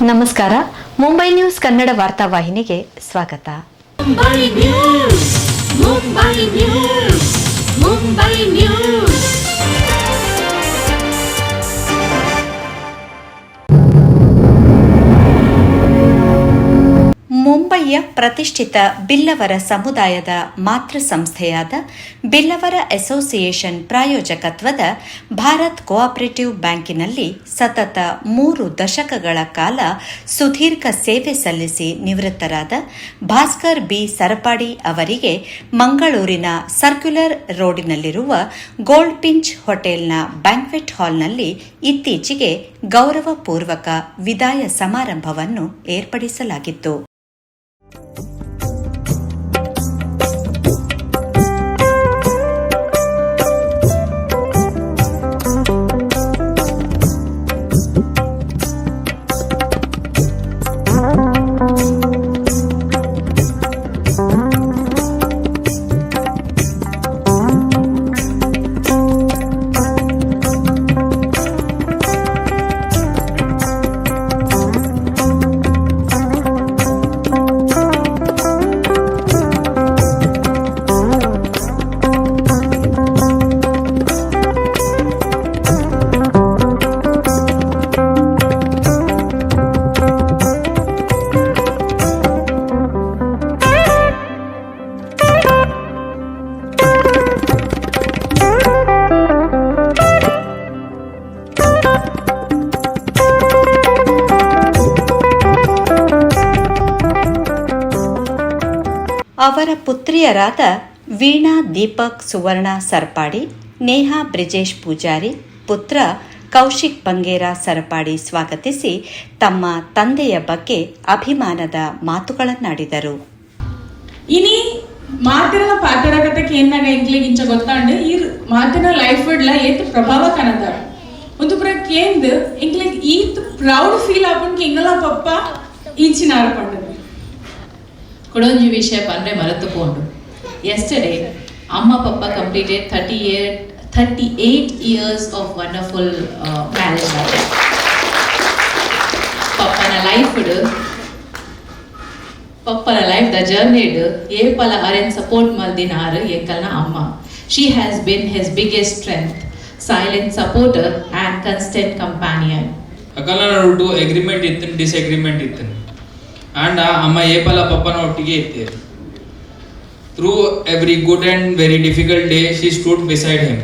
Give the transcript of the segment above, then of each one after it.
ನಮಸ್ಕಾರ. ಮುಂಬೈ ನ್ಯೂಸ್ ಕನ್ನಡ ವಾರ್ತಾವಾಹಿನಿಗೆ ಸ್ವಾಗತ. Mumbai news, Mumbai news, Mumbai news. ಮುಂಬಯಿಯ ಪ್ರತಿಷ್ಠಿತ ಬಿಲ್ಲವರ ಸಮುದಾಯದ ಮಾತೃ ಸಂಸ್ಥೆಯಾದ ಬಿಲ್ಲವರ ಅಸೋಸಿಯೇಷನ್ ಪ್ರಾಯೋಜಕತ್ವದ ಭಾರತ್ ಕೋಆಪರೇಟಿವ್ ಬ್ಯಾಂಕಿನಲ್ಲಿ ಸತತ 3 ದಶಕಗಳ ಕಾಲ ಸುದೀರ್ಘ ಸೇವೆ ಸಲ್ಲಿಸಿ ನಿವೃತ್ತರಾದ ಭಾಸ್ಕರ್ ಬಿ ಸರಪಾಡಿ ಅವರಿಗೆ ಮಂಗಳೂರಿನ ಸರ್ಕ್ಯುಲರ್ ರೋಡಿನಲ್ಲಿರುವ ಗೋಲ್ಡ್ ಪಿಂಚ್ ಹೋಟೆಲ್ನ ಬ್ಯಾಂಕ್ವೆಟ್ ಹಾಲ್ನಲ್ಲಿ ಇತ್ತೀಚೆಗೆ ಗೌರವಪೂರ್ವಕ ವಿದಾಯ ಸಮಾರಂಭವನ್ನು ಏರ್ಪಡಿಸಲಾಗಿತ್ತು. ಅವರ ಪುತ್ರಿಯರಾದ ವೀಣಾ ದೀಪಕ್ ಸುವರ್ಣ ಸರಪಾಡಿ, ನೇಹಾ ಬ್ರಿಜೇಶ್ ಪೂಜಾರಿ, ಪುತ್ರ ಕೌಶಿಕ್ ಬಂಗೇರ ಸರಪಾಡಿ ಸ್ವಾಗತಿಸಿ ತಮ್ಮ ತಂದೆಯ ಬಗ್ಗೆ ಅಭಿಮಾನದ ಮಾತುಗಳನ್ನಾಡಿದರು. ಇನಿ ಮಾತಿನ ಪಾತ್ರಗತಕ್ಕೆ ಏನಾಗ ಇಂಕ್ಲಿಗೆ ಇಂಚ ಗೊತ್ತಾಂಡು ಈ ಮಾತಿನ ಲೈಫ್ ಇಡ್ಲ ಏತ್ ಪ್ರಭಾವ ಕಾಣದ ಒಂದು ಕೇಂದ್ ಇಂಕ್ಲಿಗೆ ಈತ್ ಪ್ರೌಡ್ ಫೀಲ್ ಆಪುಂಡು ಇಂಗಲ ಪಪ್ಪ ಈಚಿನ ಆರ್ಪಂಡು ಕೊಡೊಂಜಿ ವಿಷಯ ಬಂದರೆ ಮರೆತುಕೊಂಡು yesterday amma papa completed 38 years of wonderful marriage life. Pappana life the journey ye pala aren support maldinaru enkalna amma. She has been his biggest strength, silent supporter and constant companion. ಅಕಲ್ನ ನೋಡು agreement ಇತ್ತು, disagreement ಇತ್ತು and amma epala pappana ottige itte. Through every good and very difficult day she stood beside him.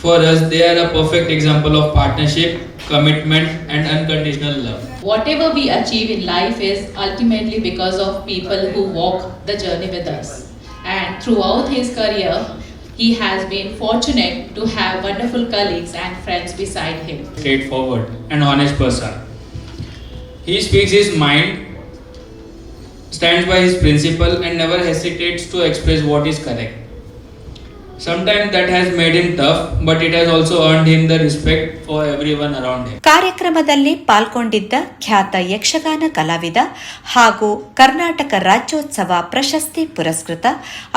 For us they are a perfect example of partnership, commitment and unconditional love. Whatever we achieve in life is ultimately because of people who walk the journey with us, and throughout his career he has been fortunate to have wonderful colleagues and friends beside him. Straightforward and honest person. He speaks his mind, stands by his principle and never hesitates to express what is correct. Sometimes that has made him tough, but it has also earned him the respect for everyone around him. ಕಾರ್ಯಕ್ರಮದಲ್ಲಿ ಪಾಲ್ಗೊಂಡಿದ್ದ ಖ್ಯಾತ ಯಕ್ಷಗಾನ ಕಲಾವಿದ ಹಾಗೂ ಕರ್ನಾಟಕ ರಾಜ್ಯೋತ್ಸವ ಪ್ರಶಸ್ತಿ ಪುರಸ್ಕೃತ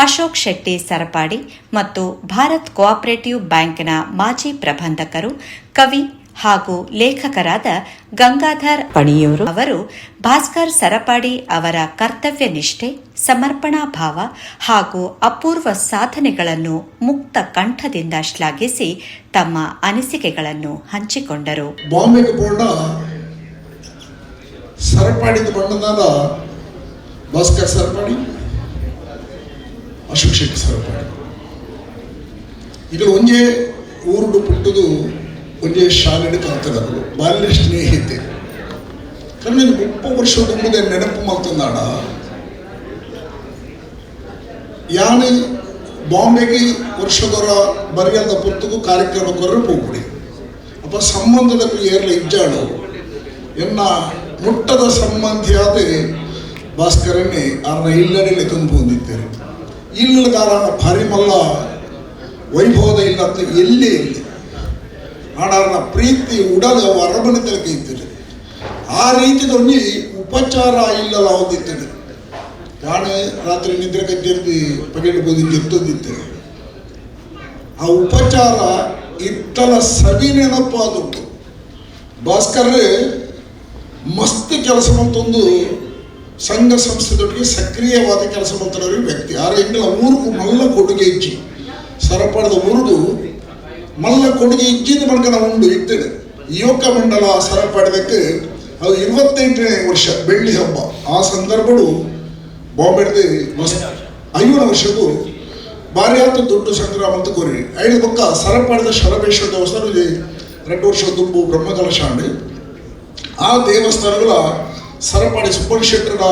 ಅಶೋಕ್ ಶೆಟ್ಟಿ ಸರಪಾಡಿ ಮತ್ತು Bharat cooperative ಬ್ಯಾಂಕ್ನ ಮಾಜಿ ಪ್ರಬಂಧಕರು, ಕವಿ ಹಾಗೂ ಲೇಖಕರಾದ ಗಂಗಾಧರ್ ಪಣಿಯೂರು ಅವರು ಭಾಸ್ಕರ್ ಸರಪಾಡಿ ಅವರ ಕರ್ತವ್ಯ ನಿಷ್ಠೆ, ಸಮರ್ಪಣಾ ಭಾವ ಹಾಗೂ ಅಪೂರ್ವ ಸಾಧನೆಗಳನ್ನು ಮುಕ್ತ ಕಂಠದಿಂದ ಶ್ಲಾಘಿಸಿ ತಮ್ಮ ಅನಿಸಿಕೆಗಳನ್ನು ಹಂಚಿಕೊಂಡರು. ಬಾಂಬೆಗೆ ಪೋಂಡ ಸರಪಾಡಿದ ಬಣ್ಣದ ಭಾಸ್ಕರ್ ಸರಪಾಡಿ, ಅಶೋಕ್ ಶೆಟ್ಟಿ ಸರಪಾಡಿ ಈಗ ಒಂಜೇ ಊರುಡು ಪುಟ್ಟದು ಒಂದೇ ಶಾಲೆಡ್ ಕಲ್ತದಗಳು ಬಾಲ್ಯ ಸ್ನೇಹಿತೆ ಕಾರಣ 30 ವರ್ಷದ ಮುಂದೆ ನೆನಪು ಮಾಡ್ತಂದಾಡ ಯಾನು ಬಾಂಬೆಗೆ ವರ್ಷದವರ ಬರೆಯದ ಪುತ್ತಗೂ ಕಾರ್ಯಕ್ರಮಕ್ಕೊರ ಹೋಗ್ಬಿಡಿ ಅಪ್ಪ ಸಂಬಂಧದ ಏರ್ಲ ಇಜ್ಜಾಡು ಎನ್ನ ಮುಟ್ಟದ ಸಂಬಂಧಿಯಾದ ಭಾಸ್ಕರನ್ನೇ ಅವ್ರನ್ನ ಇಲ್ಲಡಲೆ ತುಂಬ ಹೊಂದಿದ್ದೇನೆ. ಇಲ್ಲಗಾರನ ಪರಿಮಲ್ಲ ವೈಭವದ ಇಲ್ಲಂತ ಎಲ್ಲೇ ಇಲ್ಲ ಆಡಾರನ ಪ್ರೀತಿ ಉಡದ ಅರಮನೆತಲಕ್ಕೆ ಇರ್ತದೆ. ಆ ರೀತಿದೊಂದು ಉಪಚಾರ ಇಲ್ಲಲ್ಲ ಹೊಂದಿರ್ತದೆ. ನಾನು ರಾತ್ರಿ ನಿದ್ರೆ ಕಜ್ಜರ್ದು ಪಗೆಟ್ ಬೋದಿಂದು ಎತ್ತೊಂದಿರ್ತೇನೆ. ಆ ಉಪಚಾರ ಇತ್ತಲ ಸವಿ ನೆನಪಾದುಂಟು. ಭಾಸ್ಕರ್ ಮಸ್ತ್ ಕೆಲಸ ಮಲ್ತೊಂದು ಸಂಘ ಸಂಸ್ಥೆದೊಟ್ಟಿಗೆ ಸಕ್ರಿಯವಾದ ಕೆಲಸ ಮಾಡ್ತಾರೆ ವ್ಯಕ್ತಿ ಆರು ಎಂಗಳ ಊರಿಗೂ ಮಲ್ಲ ಕೊಡುಗೆ ಇಚ್ಚಿ ಸರಪಾಡದ ಊರಿಗೂ ಮಲ್ಲ ಕೊಡುಗೆ ಇಚ್ಚಿದ ಮಡ್ಕನ ಉಂಡು ಇದ್ದೇನೆ ಯುವಕ ಮಂಡಲ ಸರಪಾಡಿದಕ್ಕೆ ಅದು 28ನೇ ವರ್ಷ ಬೆಳ್ಳಿ ಹಬ್ಬ ಆ ಸಂದರ್ಭಡು ಬಾಂಬೆಡ್ದು ಮಸ್ತ್ 5ನೇ ವರ್ಷಕ್ಕೂ ಭಾರಿ ಆತ ದೊಡ್ಡ ಸಂಗ್ರಾಮ ಅಂತ ಕೋರಿ 5 ಪಕ್ಕ ಸರಪಾಡಿದ ಶರಬೇಶ್ವರ ದೇವಸ್ಥಾನ 2 ವರ್ಷ ದುಂಬು ಬ್ರಹ್ಮಕಲಶ ಅಂಡು ಆ ದೇವಸ್ಥಾನಗಳ ಸರಪಾಡಿ ಸುಬ್ಬಣ್ಣ ಶೆಟ್ಟರ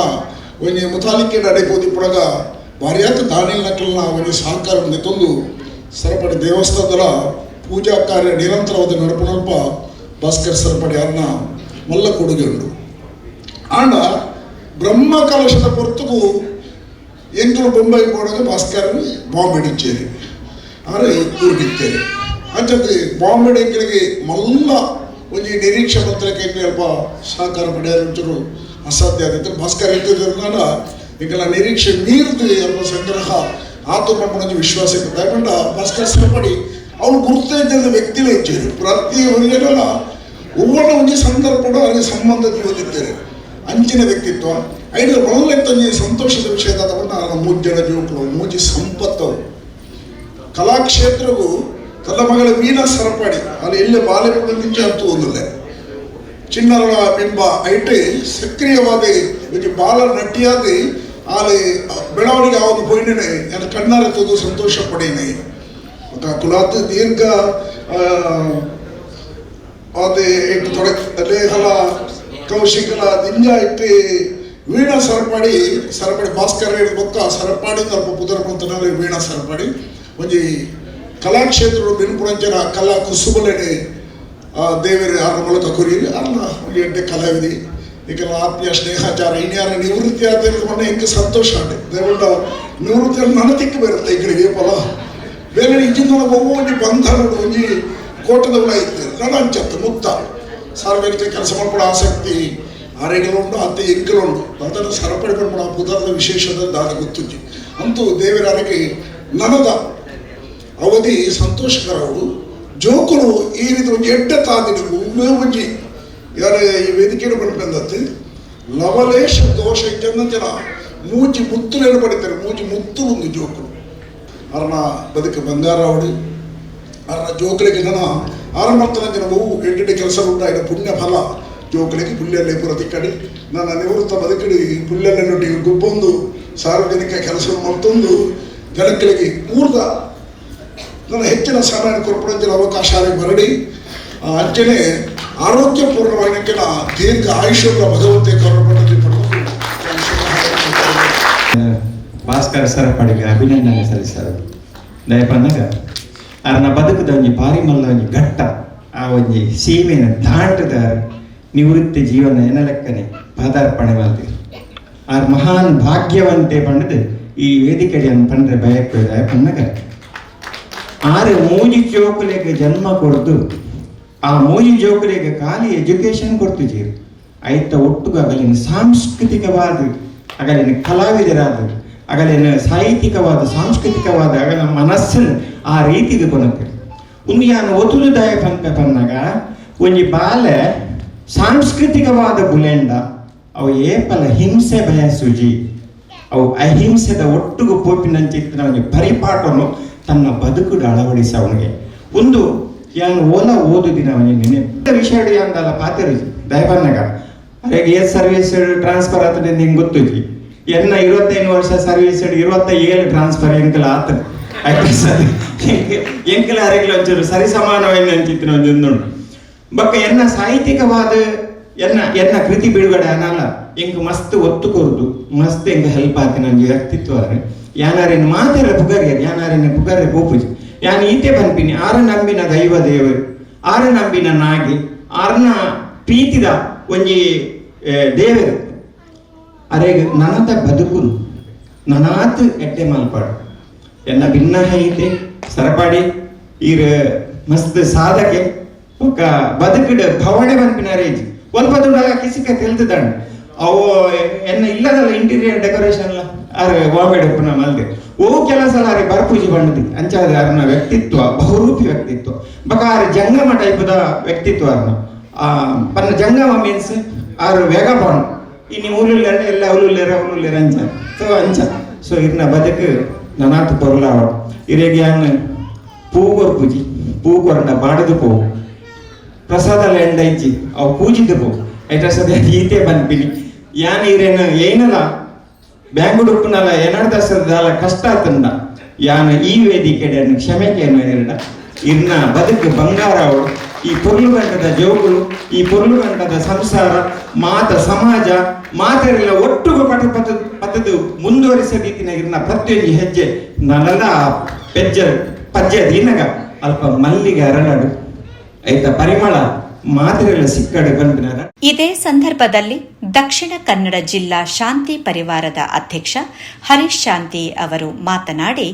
ಒಂದು ಮುತಾಲಿಕೆ ನಡೆಪೋದಿ ಪುಡಗ ಭಾರಿ ಆತ ದಾನಿಲ್ ನಕಲ್ನ ಒಂದು ಸಹಕಾರ ತಂದು ಸರಪಾಡಿ ದೇವಸ್ಥಾನದ ಪೂಜಾ ಕಾರ್ಯ ನಿರಂತರವಾದ ನಡಪನಲ್ಪ ಭಾಸ್ಕರ್ ಸರಪಾಡಿ ಅವ್ರನ್ನ ಮಲ್ಲ ಕೊಡುಗೆ ಉಂಡು ಆಂಡ ಬ್ರಹ್ಮ ಕಲಶದ ಹೊರತುಗೂ ಎಂಕಲು ಬೊಂಬೈ ಹೋದಾಗ ಭಾಸ್ಕರ್ ಬಾಂಬೆ ಇಚ್ಚೇರಿ ಆದರೆ ಊರಿಗಿತ್ತೇರಿ ಅಂಚದ್ದು ಬಾಂಬೆ ಎಂಕಲಿಗೆ ಮಲ್ಲ ಒಂದು ನಿರೀಕ್ಷೆ ಮಂತ್ರಕ್ಕೆ ಅಲ್ಪ ಸಹಕಾರ ಪಡೆಯಲು ಒಂಚೂರು ಅಸಾಧ್ಯ ಆಗುತ್ತೆ ಭಾಸ್ಕರ್ ಇದ್ದಿದ್ದ ಈಗೆಲ್ಲ ನಿರೀಕ್ಷೆ ಮೀರಿದು ಅಲ್ಪ ಸಂಗ್ರಹ ಆತು ಒಂದು ವಿಶ್ವಾಸ ದಯಕೊಂಡ ಭಾಸ್ಕರ್ ಸರಪಡಿ ಅವ್ರು ಗುರುತ ಇದ್ದ ವ್ಯಕ್ತಿಲೇ ಇಚ್ಚೇರಿ ಪ್ರತಿ ಹೊರಗೆಲ್ಲ ಒவ்வொரு ಒಂದು ಸಂದರ್ಭ ಅವರಿಗೆ ಸಂಬಂಧ ಓದಿದ್ದೇನೆ ಅಂಚಿನ ವ್ಯಕ್ತಿತ್ವ ಐದು ಒಳ್ಳೆತ್ತೊಂದು ಸಂತೋಷದ ವಿಷಯದ ತಗೊಂಡು 3 ಜನ ಜೀವಕರು 3 ಸಂಪತ್ತು ಕಲಾಕ್ಷೇತ್ರಗೂ ತನ್ನ ಮಗಳ ವೀಣಾ ಸರಪಾಡಿ ಅಲ್ಲಿ ಎಲ್ಲೇ ಬಾಲ್ಯಪುರ ನಿಂಚೆ ಅಂತೂ ಒಂದಿಲ್ಲ ಚಿಣ್ಣರ ಬಿಂಬ ಐಟೆ ಸಕ್ರಿಯವಾದ ಬಾಲ ನಟಿಯಾದ ಅಲ್ಲಿ ಬೆಳವಣಿಗೆ ಯಾವುದು ಹೋಯ್ನೇನೆ ನನ್ನ ಕಣ್ಣಾರೆ ತೋದು ಸಂತೋಷ ಪಡೇನೆ ಕುಲಾತ್ ದೀರ್ಘ ಅದೇ ಇಟ್ಟು ತೊಡಗಿ ಲೇಖಲ ಕೌಶಿಕಲ ದಿಂಜ ಇಟ್ಟು ವೀಣಾ ಸರಪಾಡಿ ಭಾಸ್ಕರ್ ಬೊಕ್ಕ ಸರಪಾಡಿ ಸ್ವಲ್ಪ ಪುದರ್ಪಂತನಲ್ಲಿ ವೀಣಾ ಸರಪಾಡಿ ಒಂಜಿ ಕಲಾಕ್ಷೇತ್ರ ಬೆನ್ಪುರಂಚನ ಕಲಾ ಕುಸುಬಲೇನೆ ದೇವರ ಆರ ಮೂಲಕ ಕೊರಿಯಲಿ ಅಲ್ಲ ಒಂದು ಎಂಟೆ ಕಲಾವಿದಿ ಈಗ ಆತ್ಮೀಯ ಸ್ನೇಹಾಚಾರ ಇನ್ಯಾರ ನಿವೃತ್ತಿ ಆದ ಮೊನ್ನೆ ಇಂಕ ಸಂತೋಷ ಆಂಡೆ ದೇವರ ನಿವೃತ್ತಿ ನನ್ನ ತಿಕ್ಕ ಬರುತ್ತೆ ಈ ಕಡೆಗೆ ಫಲ ಬೇರೆ ಇಜ್ಜಿನ ಒಂಜಿ ಬಂಧನಗಳು ಒಂಜಿ ಕೋಟದವಳ ಇತ್ತು ನನ್ನ ಅಂಚತ್ತು ಮುಕ್ತ ಸಾರ್ವಜನಿಕ ಕೆಲಸ ಮಾಡ್ಕೊಳ್ಳೋ ಆಸಕ್ತಿ ಆರೆಗಳುಂಡು ಅತ್ತೆ ಎಂಕಲುಂಡು ಅದನ್ನು ಸರಪಡಿಕೊಂಡು ಪುದರದ ವಿಶೇಷದ ದಾದ ಗೊತ್ತುಜ್ಜಿ ಅಂತೂ ದೇವರಾರಿಗೆ ನನದ ಅವಧಿ ಸಂತೋಷಕರವರು ಜೋಕುಲು ಈ ರೀತಿ ಒಂದು ಎಡ್ಡ ತಾದಿನಿಗೂ ಒಂಜಿ ಯಾರ ಈ ವೇದಿಕೆಯನ್ನು ಬಂದಂತೆ ಲವಲೇಶ ದೋಷ ಜನ ಮೂಜಿ ಮುತ್ತುಲೇನು ಪಡಿತಾರೆ ಮೂಜಿ ಮುತ್ತುಲು ಒಂದು ಜೋಕುಲು ಅರ್ನ ಬದುಕು ಬಂಗಾರ ಅವಡಿ ಅರ್ನ ಜೋಕಲಿಗೆ ಜನ ಆರಂಭತ್ತನ ಜನ ಬಹು ಎಂಟೆ ಕೆಲಸ ಉಂಟಾಯಿನ ಪುಣ್ಯ ಫಲ ಜೋಕಲಿಗೆ ಪುಲ್ಯಲ್ಲೇ ಪುರತಿ ಕಡೆ ನನ್ನ ನಿವೃತ್ತ ಬದುಕಡಿ ಪುಲ್ಯಲ್ಲೊಟ್ಟಿಗೆ ಗುಬ್ಬೊಂದು ಸಾರ್ವಜನಿಕ ಕೆಲಸ ಮತ್ತೊಂದು ಜನಗಳಿಗೆ ಊರ್ದ ನನ್ನ ಹೆಚ್ಚಿನ ಸಮಯ ಕೊರ್ಪಡಂಚಿನ ಅವಕಾಶ ಬರಡಿ ಅಂಚನೆ ಆರೋಗ್ಯಪೂರ್ಣವಾಗಿ ದೀರ್ಘ ಆಯುಷ್ಯದ ಭಗವಂತೆ ಕೊರಪಡಲಿ ಭಾಸ್ಕರ ಸರಪಡಿಗೆ ಅಭಿನಂದನೆ ಸಲ್ಲಿಸರು ದಯಪಂದಾಗ ಅರ್ನ ಬದುಕದ ಒಂಜಿ ಬಾರಿ ಮಲ್ಲ ಒಂಜಿ ಘಟ್ಟ ಆ ಒಂಜಿ ಸೀಮೆನ ದಾಟದ ನಿವೃತ್ತಿ ಜೀವನ ಎನಲೆಕ್ಕನೆ ಪದಾರ್ಪಣೆ ಮಾಡ್ತೀವಿ ಆರ್ ಮಹಾನ್ ಭಾಗ್ಯವಂತೆ ಪಂಡದು ಈ ವೇದಿಕೆಯನ್ನು ಪಂಡ್ರೆ ಭಯಕ್ಕೆ ದಯಪಂದಾಗ ಆರು ಮೂಜಿ ಜೋಕುಲೆಗೆ ಜನ್ಮ ಕೊಡ್ದು ಆ ಮೂಜಿ ಜೋಕುಲೆಗೆ ಖಾಲಿ ಎಜುಕೇಶನ್ ಕೊಡ್ತು ಜೀರು ಆಯ್ತ ಒಟ್ಟುಗ ಅಗಲಿನ ಸಾಂಸ್ಕೃತಿಕವಾದ ಅಗಲಿನ ಕಲಾವಿದರಾದ ಅಗಲಿನ ಸಾಹಿತ್ಯಿಕವಾದ ಸಾಂಸ್ಕೃತಿಕವಾದ ಅಗಲ ಮನಸ್ಸನ್ನು ಆ ರೀತಿಗೆ ಕೊನಕ್ಕೆ ಒಂದು ಯಾನು ಒತುಲುದಾಯ ಪನ್ನಾಗ ಒಂಜಿ ಬಾಲ ಸಾಂಸ್ಕೃತಿಕವಾದ ಬುಲೆಂಡ ಅವು ಏಪಲ ಹಿಂಸೆ ಬಯಸುಜಿ ಅವು ಅಹಿಂಸೆದ ಒಟ್ಟುಗು ಪೋಪಿನಂಚಿತ್ತಿನ ಒಂಜಿ ಪರಿಪಾಠವನ್ನು ತನ್ನ ಬದುಕುಡು ಅಳವಡಿಸ ಅವನಿಗೆ ಒಂದು ಯಾನು ಓಲ ಓದುದಿನ ಅವನಿಗೆ ನೆನೆ ವಿಷಯ ಅಂದಲ್ಲ ಪಾತಿರು ದಯಪನ್ನಾಗ ಅರೆಗೆ ಏತ್ ಸರ್ವಿಸ್ ಟ್ರಾನ್ಸ್ಫರ್ ಆತದೆ ನಿಂಗೆ ಗೊತ್ತುಜಿ ಎನ್ನ 25 ವರ್ಷ ಸರ್ವಿಸ್ 27 ಟ್ರಾನ್ಸ್ಫರ್ ಎಂಕಲ ಆತ ಎಂಕಲ ಅರೆಗ್ಲ ಒಂಚೂರು ಸರಿ ಸಮಾನವಾಗಿ ಅಂಚಿತ್ತಿನ ಒಂದು ಬಕ್ಕ ಎನ್ನ ಸಾಹಿತ್ಯಿಕವಾದ ಎನ್ನ ಕೃತಿ ಬಿಡುಗಡೆ ಅನ್ನಲ್ಲ ಎಂಕ್ ಮಸ್ತ್ ಒತ್ತು ಕೊರ್ದು ಮಸ್ತ್ ಎಂಕ್ ಹೆಲ್ಪ್ ಆತಿ ನಂಗೆ ವ್ಯಕ್ತಿತ್ವ ಯಾನಾರಿನ ಮಾತೆಲ್ಲ ಪುಗರ್ಯರು ಯಾನಾರಿನ ಪುಗರ್ಯ ಪೋಪುಜಿ ಯಾನ್ ಈತೆ ಪನ್ಪಿನಿ ಆರ ನಂಬಿನ ದೈವ ದೇವರು ಆರ ನಂಬಿನ ನಾಗಿ ಆರ್ನ ಪ್ರೀತಿದ ಒಂಜಿ ದೇವರು ಅರೆಗೆ ನನತ ಬದುಕುನು ನನಾತ್ ಎಡ್ಡೆ ಮಲ್ಪಾಡು ಎನ್ನ ಭಿನ್ನ ಐತೆ ಸರಪಾಡಿ ಈರ ಮಸ್ತ್ ಸಾಧಕೆ ಒಕ್ಕ ಬದುಕಿಡ ಭವಣೆ ಪನ್ಪಿನ ರೇಜ್ ಒಲ್ಪ ದುಡ್ಡಾಗ ಕಿಸಿಕ ತೆಲ್ತದಾಣ ಅವು ಎನ್ನ ಇಲ್ಲದಲ್ಲ ಇಂಟೀರಿಯರ್ ಡೆಕೋರೇಷನ್ ಅರೆ ಬಾಂಬೆ ಪುನಃ ಮಲ್ದೆ ಓ ಕೆಲಸ ಅರೆ ಬರ್ಪೂಜಿ ಬಣ್ಣದಿ ಅಂಚಾದ ಅರ್ನ ವ್ಯಕ್ತಿತ್ವ ಬಹುರೂಪಿ ವ್ಯಕ್ತಿತ್ವ ಬಕ ಅರೆ ಜಂಗಮ ಟೈಪದ ವ್ಯಕ್ತಿತ್ವ ಅರ್ನ ಪನ್ನ ಜಂಗಮ ಮೀನ್ಸ್ ಆರು ವೇಗ ಪಾಣು ಇನ್ನು ಊರುಲ್ಲೇರ ಎಲ್ಲ ಅವಲುಲ್ಲೇರ ಅಂಚ ಇರ್ನ ಬದುಕು ನನಾತು ಪೊರ್ಲಾವ ಇರೇಗಿ ಹಂಗೆ ಪೂಗೊರ್ ಪೂ ಕೊರಂಡ ಬಾಡದು ಪೋ ಪ್ರಸಾದ ಎಂಡ ಇಜ್ಜಿ ಅವು ಪೂಜಿದ್ದು ಪೋ ಐಟ ಸದ್ಯ ಈತೆ ಬಂದ್ಬಿನಿ ಯಾನ್ ಇರೇನು ಏನಲ್ಲ ಬ್ಯಾಂಗ್ಳೂರ್ ಉಪ್ಪುನಲ್ಲ ಏನಾಡ್ದಾಲ ಕಷ್ಟ ಆತಂಡ ಯಾನ ಈ ವೇದಿಕೆ ಕ್ಷಮೆಕೆಯನ್ನು ಎರಡ ಇರ್ನ ಬದುಕು ಬಂಗಾರ ಅವಳು ಈ ಪೊರ್ಲುಗಂಡದ ಜೋಗುಳು ಈ ಪೊರ್ಲುಗಂಡದ ಸಂಸಾರ ಮಾತ ಸಮಾಜ ಮಾತೆಲ್ಲ ಒಟ್ಟುಗು ಪತ್ತದು ಮುಂದುವರಿಸ ರೀತಿನ ಇರ್ನ ಪ್ರತಿಯೊಂದು ಹೆಜ್ಜೆ ನನ್ನೆಲ್ಲ ಪಜ್ಜೆ ದಿನಗ ಅಲ್ಪ ಮಲ್ಲಿಗೆ ಅರಳಡು ಐತ ಪರಿಮಳ ಮಾತೆಲ್ಲ ಸಿಕ್ಕಡೆ ಬಂದಿನಾರ. ಇದೇ ಸಂದರ್ಭದಲ್ಲಿ ದಕ್ಷಿಣ ಕನ್ನಡ ಜಿಲ್ಲಾ ಶಾಂತಿ ಪರಿವಾರದ ಅಧ್ಯಕ್ಷ ಹರೀಶ್ ಶಾಂತಿ ಅವರು ಮಾತನಾಡಿ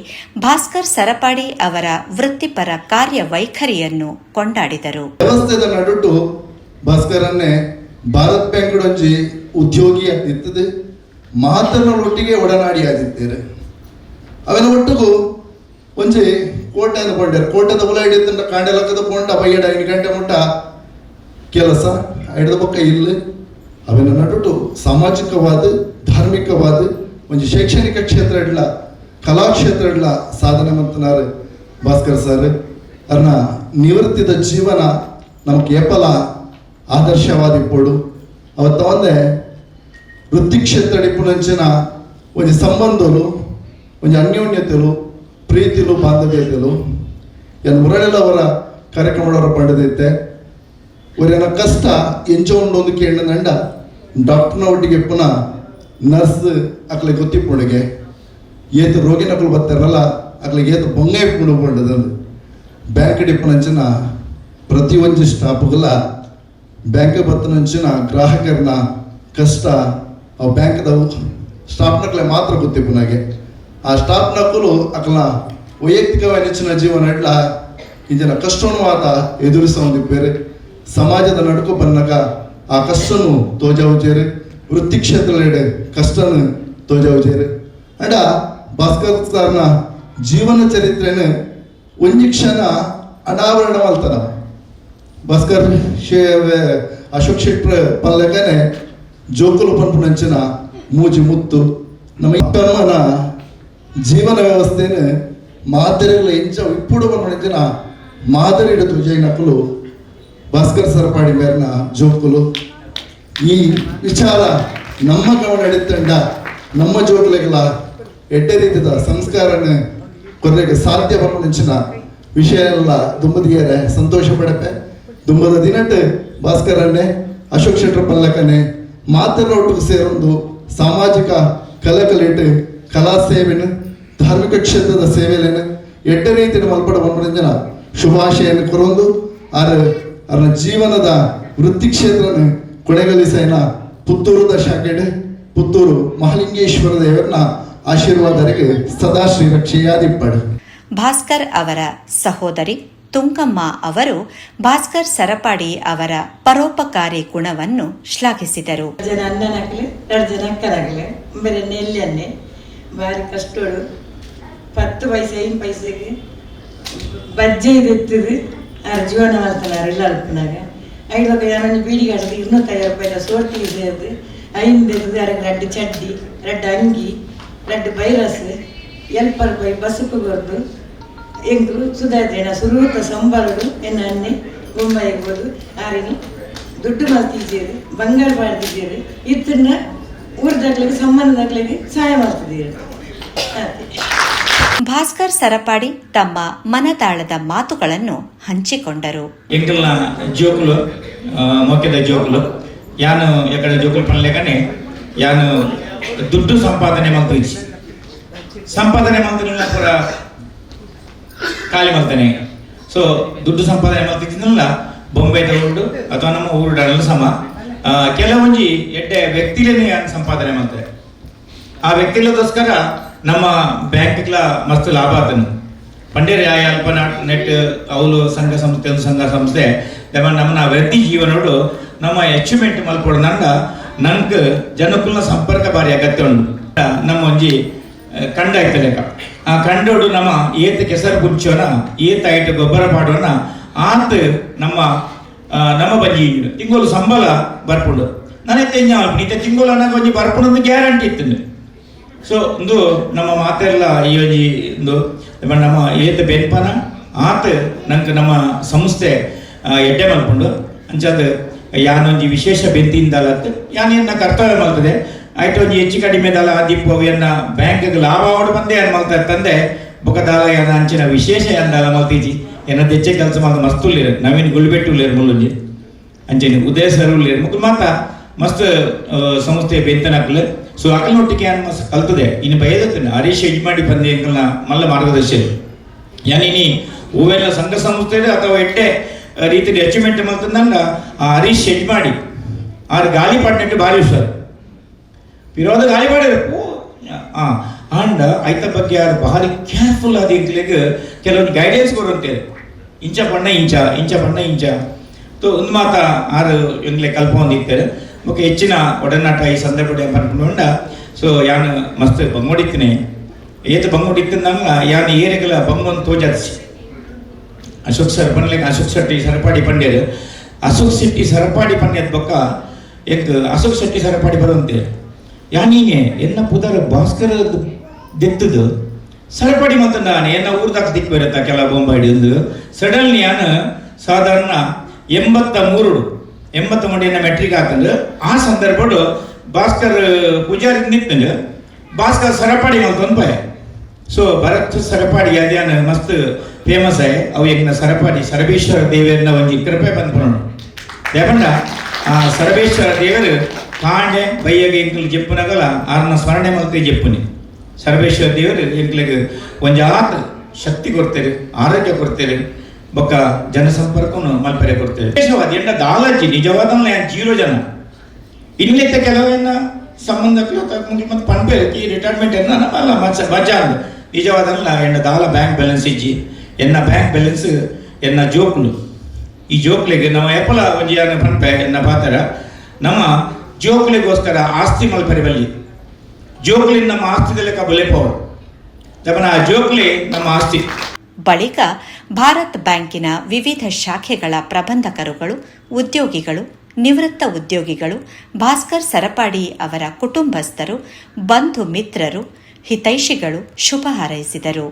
ಭಾಸ್ಕರ್ ಸರಪಾಡಿ ಅವರ ವೃತ್ತಿಪರ ಕಾರ್ಯವೈಖರಿಯನ್ನು ಕೊಂಡಾಡಿದರು. ವ್ಯವಸ್ಥೆದ ನಡುಟು ಭಾಸ್ಕರನ್ನೇ ಭಾರತ್ ಬ್ಯಾಂಕ್ಡೊಂಜಿ ಉದ್ಯೋಗಿ ಆದಿತ್ತದೆ ಮಾತನೊಟ್ಟಿಗೆ ಒಡನಾಡಿ ಆದಿದ್ದೇನೆ ಅವನ ಒಟ್ಟಿಗೂ ಒಂಜಿ ಕೋಟೆಯನ್ನು ಕೊಂಡರು ಕೋಟೆದ ಹುಲ ಹಿಡಿತಂಡ ಕಾಂಡೆಲಕ್ಕದ ಕೊಂಡ ಬೈಯಡ 8 ಗಂಟೆ ಮುಟ್ಟ ಕೆಲಸ ಹಿಡಿದ ಪಕ್ಕ ಇಲ್ಲ ಅವನ ನಡುಟು ಸಾಮಾಜಿಕವಾದ ಧಾರ್ಮಿಕವಾದ ಒಂದು ಶೈಕ್ಷಣಿಕ ಕ್ಷೇತ್ರ ಇಡ್ಲ ಕಲಾ ಕ್ಷೇತ್ರ ಇಡ್ಲ ಸಾಧನೆ ಮಂತನಾರ ಭಾಸ್ಕರ್ ಸರ್ ಅರ್ನ ನಿವೃತ್ತಿದ ಜೀವನ ನಮಗೆ ಏಪಲ ಆದರ್ಶವಾದಿಪ್ಪೋಡು ಅವತ್ತ ಒಂದೇ ವೃತ್ತಿ ಕ್ಷೇತ್ರ ಇಪ್ಪುನಂಚಿನ ಒಂದು ಸಂಬಂಧಲು ಒಂದು ಅನ್ಯೋನ್ಯತೆಲು ಪ್ರೀತಿಲು ಬಾಂಧವ್ಯತೆಲು ಏನು ಮುರಳೆಲ್ಲ ಅವರ ಕಾರ್ಯಕ್ರಮದವರ ಪಡೆದೈತೆ ಒರೇನ ಕಷ್ಟ ಎಂಚ ಉಂಡೊಂದು ಕೇಳಿದಂಡ ಡಾಕ್ಟರ್ನ ಒಟ್ಟಿಗೆ ಪುನಃ ನರ್ಸ್ ಅಕ್ಲೆ ಗೊತ್ತಿಪ್ಪುಣಿಗೆ ಏತು ರೋಗಿ ನಕಲು ಬರ್ತಾರಲ್ಲ ಅಕ್ಲಿಗೆ ಏತು ಬೊಂಗ ಇಪ್ಪುಂಡು ಪಂಡದಂದು ಬ್ಯಾಂಕ್ ಡಿಪ್ಪನಂಚಿನ ಪ್ರತಿಯೊಂದು ಸ್ಟಾಫ್ಗಳ ಬ್ಯಾಂಕ್ ಬತ್ತನಂಚಿನ ಗ್ರಾಹಕರನ್ನ ಕಷ್ಟ ಅವು ಬ್ಯಾಂಕ್ದ ಸ್ಟಾಫ್ನಕ್ಲೆ ಮಾತ್ರ ಗೊತ್ತಿಪ್ಪುನಾಗೆ ಆ ಸ್ಟಾಫ್ ನಕಲು ಅಕ್ಲ ವೈಯಕ್ತಿಕವಾಗಿ ನೆಚ್ಚಿನ ಜೀವನ ಇಡ್ಲ ಇಂಜಿನ ಕಷ್ಟವನ್ನು ಆತ ಎದುರಿಸ ಬೇರೆ ಸಮಾಜದ ನಡುಕು ಬನ್ನಕ ಆ ಕಷ್ಟನು ತೋಜಾವುಜೇರೆ ವೃತ್ತಿ ಕ್ಷೇತ್ರ ಕಷ್ಟನು ತೋಜಾವುಜೇರೆ ಅಂಡ ಭಾಸ್ಕರ್ ಸರ್ನ ಜೀವನ ಚರಿತ್ರೆನ ಒಂಜಿ ಕ್ಷಣ ಅನಾವರಣ ಮಾಡ್ತಾನ ಭಾಸ್ಕರ್ ಅಶೋಕ್ ಶೆಟ್ರ್ ಪಲ್ಲಕನೆ ಜೋಕುಲು ಪಂಪುನಂಚಿನ ಮೂಜಿ ಮುತ್ತು ನಮ್ಮ ಅಪ್ಪಮ್ಮನ ಜೀವನ ವ್ಯವಸ್ಥೆನ ಮಾದರಿಗಳ ಇಂಚ ಇಪ್ಪುಡು ಪಂಪುನಂಚಿನ ಮಾದರಿ ಹಿಡಿದು ಜೈನಕಲು ಭಾಸ್ಕರ್ ಸರಪಾಡಿ ಮೇರ್ನ ಜೋಕುಲು ಈ ವಿಚಾರ ನಮ್ಮ ಗಮನ ಹಿಡಿತಂಡ ನಮ್ಮ ಜೋಕುಲೆಗಳ ಎಡ್ಡೆ ರೀತಿಯ ಸಂಸ್ಕಾರನ ಕೊರೆಗೆ ಸಾಧ್ಯ ಪಂಪುನಂಚಿನ ವಿಷಯ ಎಲ್ಲ ದುಂಬದಿಗೆರೆ ಸಂತೋಷ ಪಡಪೆ ದುಂಬದ ದಿನಟ್ ಭಾಸ್ಕರನ್ನೇ ಅಶೋಕ್ ಶೆಟ್ರ್ ಪಲ್ಲಕನೆ ಮಾತನ್ನ ಒಟ್ಟಿಗೆ ಸೇರೊಂದು ಸಾಮಾಜಿಕ ಕಲೆಕಲಿಟ್ಟು ಕಲಾ ಸೇವೆನ ಧಾರ್ಮಿಕ ಕ್ಷೇತ್ರದ ಸೇವೆಲೇನು ಎಡ್ಡ ರೀತಿಯ ಮಲ್ಪಡ ಮನೋರಂಜನ ಶುಭಾಶಯನ್ನು ಕೊರೊಂದು ಅವರ ಜೀವನದ ವೃತ್ತಿ ಕ್ಷೇತ್ರನ ಕೊನೆಗಲಿಸೈನ ಪುತ್ತೂರದ ಶಾಖೆಡೆ ಪುತ್ತೂರು ಮಹಾಲಿಂಗೇಶ್ವರ ದೇವರನ್ನ ಆಶೀರ್ವಾದರಿಗೆ ಸದಾ ಶ್ರೀರಕ್ಷೆಯಾದಿಪ್ಪಡು. ಭಾಸ್ಕರ್ ಅವರ ಸಹೋದರಿ ತುಂಕಮ್ಮ ಅವರು ಭಾಸ್ಕರ್ ಸರಪಾಡಿ ಅವರ ಪರೋಪಕಾರಿ ಗುಣವನ್ನು ಶ್ಲಾಘಿಸಿದರು. ಜನ ಅಣ್ಣನಾಗಲಿ 2 ಜನ ಅಕ್ಕರಾಗಲಿ ಬೇರೆ ನೆಲ್ಲನ್ನೇ ಭಾರಿ ಕಷ್ಟೋಡು 10 ಪೈಸೆ 5 ಪೈಸೆಗೆ ಬಜ್ಜೆ ಇರುತ್ತದೆ ಆ ಜೀವನ ಮಾಡ್ತಾರೆ ಎಲ್ಲ ಅಲ್ಪನಾಗ 5 ರೂಪಾಯಿ ಯಾರೊಂದು ಬೀಡಿಗೆ ಆಡಿದ್ರೆ 250 ರೂಪಾಯಿ ಸೋಟಿ ಸೇರಿದು 5 ಇರ್ತದೆ 2 ಚಡ್ಡಿ 2 ಅಂಗಿ 2 ಬೈರಸ್ 70 ರೂಪಾಯಿ ಬಸ್ಸು ಬರ್ದು ಎಂಕು ಸುಧಾರಿತ ಸುರುತ ಸಂಬಳಗಳು ಎನ್ನ ಅನ್ನೆ ಮುಂಬೈಗೆ ಹೋದು ಆರಿನಿ ದುಡ್ಡು ಮಾಡ್ತಿದ್ದೀರಿ ಬಂಗಾರ ಮಾಡ್ತಿದ್ದೀರಿ ಇದನ್ನ ಊರದಾಗ್ಲಿಗೆ ಸಂಬಂಧದಾಗ್ಲಿಗೆ ಸಹಾಯ ಮಾಡ್ತಿದ್ದೀರಿ. ಭಾಸ್ಕರ್ ಸರಪಾಡಿ ತಮ್ಮ ಮನದಾಳದ ಮಾತುಗಳನ್ನು ಹಂಚಿಕೊಂಡರು. ಎಂಕಲ್ನ ಜೋಕುಲು ಮೊಕ್ಕೆದ ಜೋಕುಲು ಯಾನು ಎಕಡೆ ಜೋಕುಲು ಪನ್ಲೆಕನೆ ಯಾನು ದುಡ್ಡು ಸಂಪಾದನೆ ಮಾಡ್ತೀವಿ ಸಂಪಾದನೆ ಮಾಡ್ತಿಲ್ಲ ಪೂರ ಖಾಲಿ ಮಾಡ್ತಾನೆ. ಸೊ ದುಡ್ಡು ಸಂಪಾದನೆ ಮಾಡ್ತಿದ್ದಿಲ್ಲ ಬೊಂಬೆ ತಗೊಂಡು ಅಥವಾ ನಮ್ಮ ಊರುಡಲ್ಲ ಸಮ ಕೆಲವೊಂಜಿ ಎಡ್ಡೆ ವ್ಯಕ್ತಿಲೇನೆ ಸಂಪಾದನೆ ಮಾಡ್ತಾರೆ. ಆ ವ್ಯಕ್ತಿಲಗೋಸ್ಕರ ನಮ್ಮ ಬ್ಯಾಂಕ್ಲ ಮಸ್ತ್ ಲಾಭ ಆತನು ಪಂಡೇರಿ ಅಲ್ಪ ನೆಟ್ ಅವಳು ಸಂಘ ಸಂಸ್ಥೆ ಒಂದು ಸಂಘ ಸಂಸ್ಥೆ ನಮ್ಮನ್ನ ವೃತ್ತಿ ಜೀವನೋಡು ನಮ್ಮ ಅಚೀವ್ಮೆಂಟ್ ಮಲ್ಪಡು ನನ್ಗೆ ಜನಕ್ಕುಲ್ನ ಸಂಪರ್ಕ ಬಾರಿ ಅಗತ್ಯ ಉಂಟು. ನಮ್ಮ ಒಂಜಿ ಕಂಡ ಆಯ್ತಲೇಕ ಆ ಕಂಡೋಡು ನಮ್ಮ ಏತ್ ಕೆಸರು ಬುಚ್ಚೋನ ಏತ್ ಐಟ್ ಗೊಬ್ಬರ ಪಾಡೋನ ಆತ್ ನಮ್ಮ ಬಂಜಿ ತಿಂಗಳು ಸಂಬಳ ಬರ್ಪುಂಡು ನನಗೆ ನೀತೆ ತಿಂಗಳು ಅನ್ನೋ ಒಂಜಿ ಬರ್ಪುನೊಂದು ಗ್ಯಾರಂಟಿ ಇತ್ತು. ಸೊ ಒಂದು ನಮ್ಮ ಮಾತೆಲ್ಲ ಈ ಒಂಜಿ ಒಂದು ನಮ್ಮ ಏತ ಬೆನ್ಪನ ಆತ ನಂಗೆ ನಮ್ಮ ಸಂಸ್ಥೆ ಎಡ್ಡೆ ಮಲ್ಕೊಂಡು ಅಂಚಾದ ಯಾನೊಂಜಿ ವಿಶೇಷ ಬೆಂತಿಂದಲತ್ತು ಯಾನ ಕರ್ತವ್ಯ ಮಾಡ್ತದೆ ಆಯ್ತು ಒಂಜಿ ಹೆಚ್ಚು ಕಡಿಮೆ ದಲ ದೀಪು ಎನ್ನ ಬ್ಯಾಂಕ್ಗೆ ಲಾಭ ಆವಡು ಬಂದೆ ಏನು ಮಾಡ್ತಾರೆ ತಂದೆ ಬೊಕದಾಲ ಯಾನ ಅಂಚಿನ ವಿಶೇಷ ಎಂದಲ್ಲ ಮಲ್ತೀಜಿ ಏನದು ಹೆಚ್ಚೆ ಕೆಲಸ ಮಾಡ್ದು ಮಸ್ತುಲ್ಲೇರು ನವೀನ್ ಗುಳ್ಬೆಟ್ಟುಲ್ಲೇರು ಮುಳ್ಳುಂಜಿ ಅಂಚೆನಿ ಉದಯ ಸರ್ ಉಳ್ಳೇರು ಮುಖ ಮಾತ ಮಸ್ತ್ ಸಂಸ್ಥೆ ಬೆಂತನಕ್ಲು ಸೊ ಅಕಲ್ನೊಟ್ಟಿಗೆ ಏನು ಮಸ್ತ್ ಕಲ್ತದೆ ಇನ್ನು ಬಯದತ್ತೇನೆ ಹರೀಶ್ ಯಜಮಾಡಿ ಬಂದೆ ಅಂಕಲ್ನ ಮಲ್ಲ ಮಾರ್ಗದರ್ಶಿ ಯಾನಿನಿ ಹೂವೆಲ್ಲ ಸಂಘ ಸಂಸ್ಥೆ ಅಥವಾ ಎಡ್ಡೆ ರೀತಿಯಲ್ಲಿ ಅಚೀವ್ಮೆಂಟ್ ಮಾಡ್ತಂದಂಗ ಆ ಹರೀಶ್ ಯಜಮಾಡಿ ಆರು ಗಾಳಿ ಪಾಡ್ನೆಟ್ಟು ಭಾರಿ ಹುಷಾರು ವಿರೋಧ ಗಾಳಿ ಮಾಡಿರಪ್ಪು ಅಂಡ್ ಐತ ಬಗ್ಗೆ ಯಾರು ಭಾರಿ ಕೇರ್ಫುಲ್ ಆದ ಇಂಕ್ಲಿಗೆ ಕೆಲವೊಂದು ಗೈಡೆನ್ಸ್ ಕೊಡುವಂತೇಳಿ ಇಂಚ ಬಣ್ಣ ಇಂಚ ಬಣ್ಣ ಇಂಚ ತೋ ಒಂದು ಮಾತ ಆರು ಇಂಗ್ಲೆ ಕಲ್ಪ ಹೊಂದಿರ್ತಾರೆ ಮುಖ ಹೆಚ್ಚಿನ ಒಡನಾಟ ಈ ಸಂದರ್ಭ ಪನ್ಕೊಂಡ ಸೊ ಯಾನು ಮಸ್ತ್ ಬಂಗೋಡಿತ್ತೇನೆ ಏತ ಬಂಗೋಡಿತ್ತಂದಂಗ ಯಾನು ಏರಿಗಳ ಬಂಗೊಂದು ತೋಜಾರಿಸಿ ಅಶೋಕ್ ಸರ್ ಪನ್ಲೆಗ್ ಅಶೋಕ್ ಶೆಟ್ಟಿ ಸರಪಾಡಿ ಪಂಡ್ಯರು ಅಶೋಕ್ ಶೆಟ್ಟಿ ಸರಪಾಡಿ ಪಂಡ್ಯದ ಬೊಕ್ಕ ಎಕ್ ಅಶೋಕ್ ಶೆಟ್ಟಿ ಸರಪಾಡಿ ಬರುವಂತೆ ಯಾನೀಗೆ ಎನ್ನ ಪುದರ ಭಾಸ್ಕರ ದೆತ್ತದು ಸರಪಾಡಿ ಮತ್ತು ನಾನು ಎನ್ನ ಊರ್ದಾಕ ದಿಕ್ಕು ಬರುತ್ತಾ ಕೆಲ ಬೊಂಬ ಹಿಡಿದು ಸಡನ್ಲಿ ನಾನು ಸಾಧಾರಣ 83 ಮೆಟ್ರಿಕ್ ಹಾಕಂದ್ರೆ ಆ ಸಂದರ್ಭಡು ಭಾಸ್ಕರ್ ಪೂಜಾರಿ ನಿಂತಂಗೆ ಭಾಸ್ಕರ್ ಸರಪಾಡಿ ಮಲ್ತೊಂದು ಭಯ ಸೊ ಭರತ್ ಸರಪಾಡಿ ಅದ್ಯಾನ ಮಸ್ತ್ ಫೇಮಸ್ ಆಯ್ ಅವು ಎಗ್ನ ಸರಪಾಡಿ ಸರಬೇಶ್ವರ ದೇವರನ್ನ ಒಂಜಿ ಕೃಪೆ ಬಂದ್ಕೊಂಡು ದೇವಂಡ ಆ ಸರಬೇಶ್ವರ ದೇವರು ಕಾಂಡೆ ಬಯ್ಯಗೆ ಎಂಕ್ಲಿಗೆ ಜಪ್ಪುನಗಲ ಆರನ್ನ ಸ್ಮರಣೆ ಮಲ್ತೆ ಜಪ್ಪುನಿ ಸರ್ವೇಶ್ವರ ದೇವರು ಎಂಕ್ಲಿಗೆ ಒಂಜಿ ಆತ ಶಕ್ತಿ ಕೊಡ್ತೇವೆ ಆರೋಗ್ಯ ಕೊಡ್ತೇವೆ ಬೊಕ್ಕ ಜನಸಂಪರ್ಕವನ್ನು ಮಲ್ಪರೆ ಕೊಡ್ತೇವೆ ವಿಶೇಷವಾದ ಎಂಡ ದಾಲಜ್ಜಿ ನಿಜವಾದ ಜೀರೋ ಜನ ಇನ್ನಿತ್ತ ಕೆಲವನ್ನ ಸಂಬಂಧ ಮತ್ತು ಪಂಪೆ ಈ ರಿಟೈರ್ಮೆಂಟ್ ಅಲ್ಲ ಮಜಾ ಅಂದ ನಿಜವಾದ ಎಂಡ ದಾಲ ಬ್ಯಾಂಕ್ ಬ್ಯಾಲೆನ್ಸ್ ಇಜ್ಜಿ ಎನ್ನ ಬ್ಯಾಂಕ್ ಬ್ಯಾಲೆನ್ಸ್ ಎನ್ನ ಜೋಕ್ಲು ಈ ಜೋಕ್ಲಿಗೆ ನಾವು ಎಪ್ಪಲ ಒಂಜಿ ಪಂಪೆ ಎನ್ನ ಪಾತರ ನಮ್ಮ ಜೋಕ್ಲಿಗೋಸ್ಕರ ಆಸ್ತಿ ಮಲ್ಪರೆ ಬಲ್ಲಿ ಜೋಕ್ಲಿ ನಮ್ಮ ಆಸ್ತಿ ಲೆಕ್ಕ ಬಲೆ ಪವರ್ ಆ ಜೋಕ್ಲಿ ನಮ್ಮ ಆಸ್ತಿ. ಬಳಿಕ ಭಾರತ್ ಬ್ಯಾಂಕಿನ ವಿವಿಧ ಶಾಖೆಗಳ ಪ್ರಬಂಧಕರುಗಳು, ಉದ್ಯೋಗಿಗಳು, ನಿವೃತ್ತ ಉದ್ಯೋಗಿಗಳು, ಭಾಸ್ಕರ್ ಸರಪಾಡಿ ಅವರ ಕುಟುಂಬಸ್ಥರು, ಬಂಧು ಮಿತ್ರರು, ಹಿತೈಷಿಗಳು ಶುಭ ಹಾರೈಸಿದರು.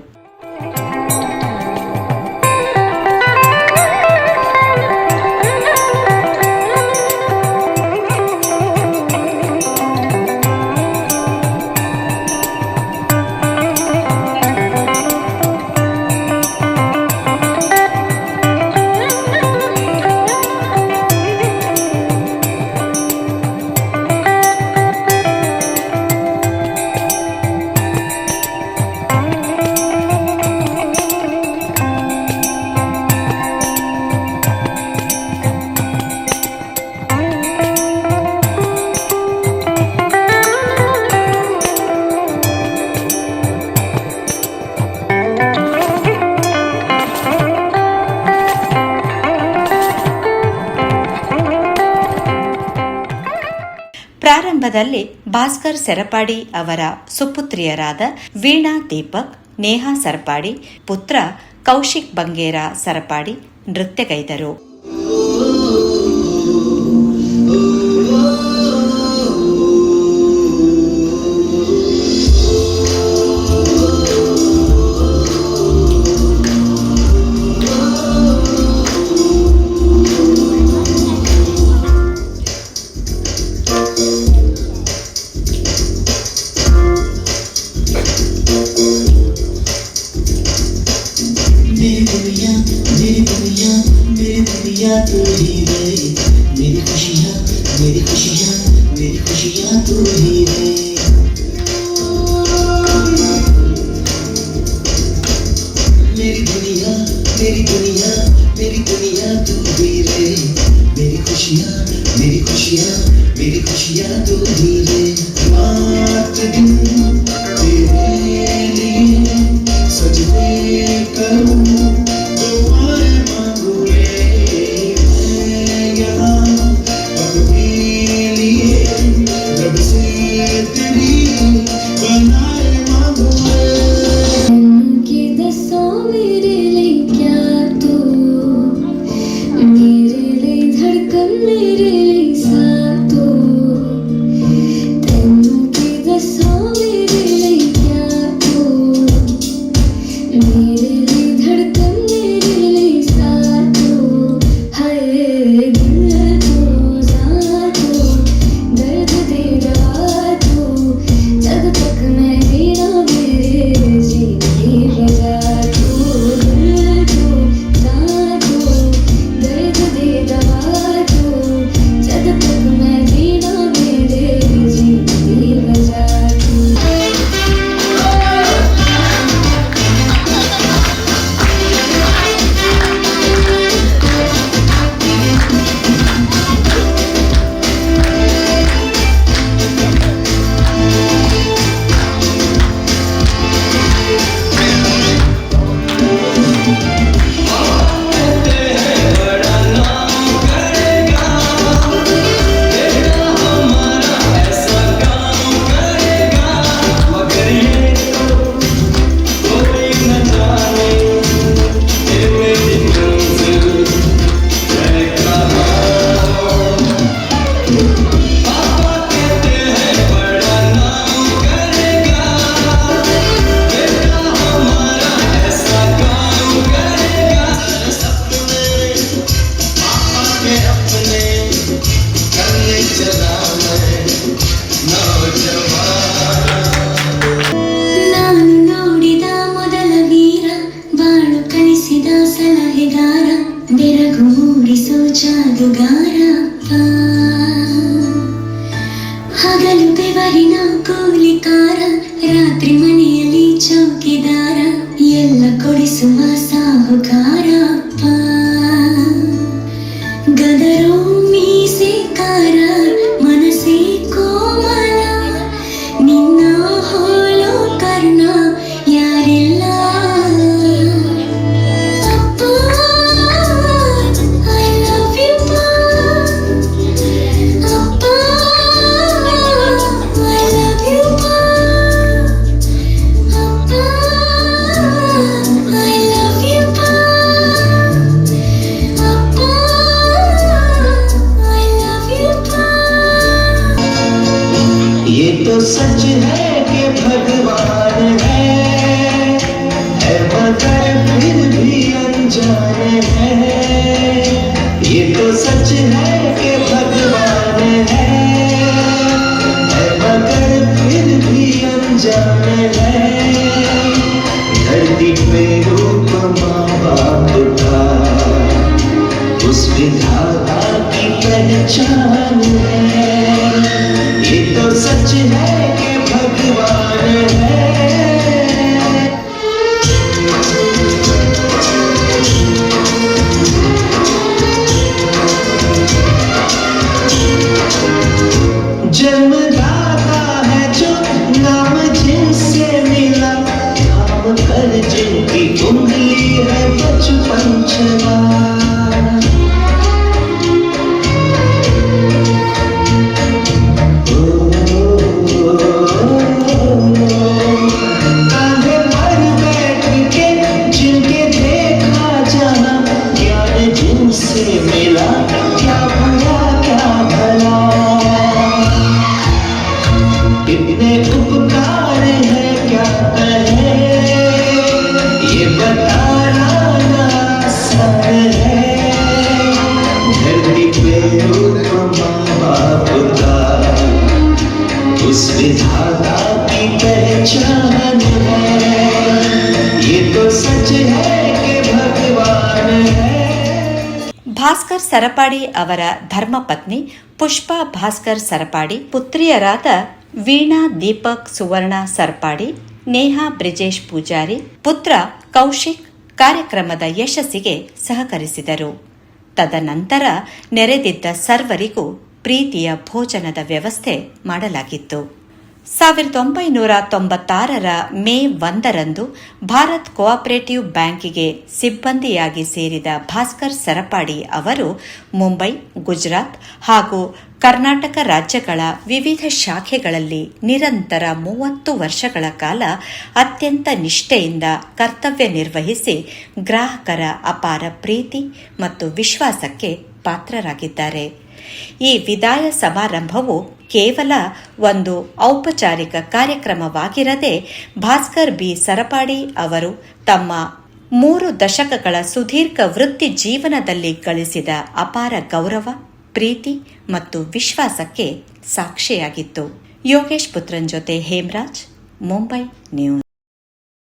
ಪ್ರಾರಂಭದಲ್ಲಿ ಭಾಸ್ಕರ್ ಸರಪಾಡಿ ಅವರ ಸುಪುತ್ರಿಯರಾದ ವೀಣಾ ದೀಪಕ್, ನೇಹಾ ಸರಪಾಡಿ, ಪುತ್ರ ಕೌಶಿಕ್ ಬಂಗೇರ ಸರಪಾಡಿ ನೃತ್ಯಗೈದರು. मेरे लिए धड़कन मेरे लिए साथ हो ಜಾದುಗಾರಪ್ಪ, ಹಗಲು ಬೆವರಿನ ಕೂಲಿಕಾರ, ರಾತ್ರಿ ಮನೆಯಲ್ಲಿ ಚೌಕಿದಾರ, ಎಲ್ಲ ಕೊಡಿಸುವ ಸಾಹುಕಾರಪ್ಪ. ಗದರೋ ಮೀಸೆಕಾರ, ಮನಸ್ಸೇ ಕೋಮಲ, ನಿನ್ನ ಹೋಲೋ ಕರ್ಣ ಯಾರಿಲ್ಲ. ये तो सच है कि भगवान है मगर फिर भी अनजान है. ये तो सच है कि भगवान है मगर फिर भी अनजान है. धरती पे रूप माँ बाप का उस विधाता की पहचान है. ये तो सच है कि भगवान है. जन्मदाता है जो नाम जिनसे मिला, काम कर जिनकी उंगली है बचपन चला. कांधे पर बैठ के जिनके देखा जाना, ज्ञान जिनसे मिला, क्या बुरा क्या भला. कितने उपकार है क्या कहे, ये बताना ना आसान है. धरती पे रूप माँ बाप का उस विधाता की पहचान है. ये तो सच है कि भगवान है. ಭಾಸ್ಕರ್ ಸರಪಾಡಿ ಅವರ ಧರ್ಮಪತ್ನಿ ಪುಷ್ಪಾ ಭಾಸ್ಕರ್ ಸರಪಾಡಿ, ಪುತ್ರಿಯರಾದ ವೀಣಾ ದೀಪಕ್ ಸುವರ್ಣ ಸರಪಾಡಿ, ನೇಹಾ ಬ್ರಿಜೇಶ್ ಪೂಜಾರಿ, ಪುತ್ರ ಕೌಶಿಕ್ ಕಾರ್ಯಕ್ರಮದ ಯಶಸ್ಸಿಗೆ ಸಹಕರಿಸಿದರು. ತದನಂತರ ನೆರೆದಿದ್ದ ಸರ್ವರಿಗೂ ಪ್ರೀತಿಯ ಭೋಜನದ ವ್ಯವಸ್ಥೆ ಮಾಡಲಾಗಿತ್ತು. 1996ರ ಮೇ 1ರಂದು ಭಾರತ್ ಕೋಆಪರೇಟಿವ್ ಬ್ಯಾಂಕಿಗೆ ಸಿಬ್ಬಂದಿಯಾಗಿ ಸೇರಿದ ಭಾಸ್ಕರ್ ಸರಪಾಡಿ ಅವರು ಮುಂಬೈ, ಗುಜರಾತ್ ಹಾಗೂ ಕರ್ನಾಟಕ ರಾಜ್ಯಗಳ ವಿವಿಧ ಶಾಖೆಗಳಲ್ಲಿ ನಿರಂತರ 30 ವರ್ಷಗಳ ಕಾಲ ಅತ್ಯಂತ ನಿಷ್ಠೆಯಿಂದ ಕರ್ತವ್ಯ ನಿರ್ವಹಿಸಿ ಗ್ರಾಹಕರ ಅಪಾರ ಪ್ರೀತಿ ಮತ್ತು ವಿಶ್ವಾಸಕ್ಕೆ ಪಾತ್ರರಾಗಿದ್ದಾರೆ. ಈ ವಿದಾಯ ಸಮಾರಂಭವು ಕೇವಲ ಒಂದು ಔಪಚಾರಿಕ ಕಾರ್ಯಕ್ರಮವಾಗಿರದೆ ಭಾಸ್ಕರ್ ಬಿ ಸರಪಾಡಿ ಅವರು ತಮ್ಮ 3 ದಶಕಗಳ ಸುದೀರ್ಘ ವೃತ್ತಿ ಜೀವನದಲ್ಲಿ ಗಳಿಸಿದ ಅಪಾರ ಗೌರವ, ಪ್ರೀತಿ ಮತ್ತು ವಿಶ್ವಾಸಕ್ಕೆ ಸಾಕ್ಷಿಯಾಗಿತ್ತು. ಯೋಗೇಶ್ ಪುತ್ರನ್ ಜೊತೆ ಹೇಮರಾಜ್, ಮುಂಬೈ ನ್ಯೂಸ್.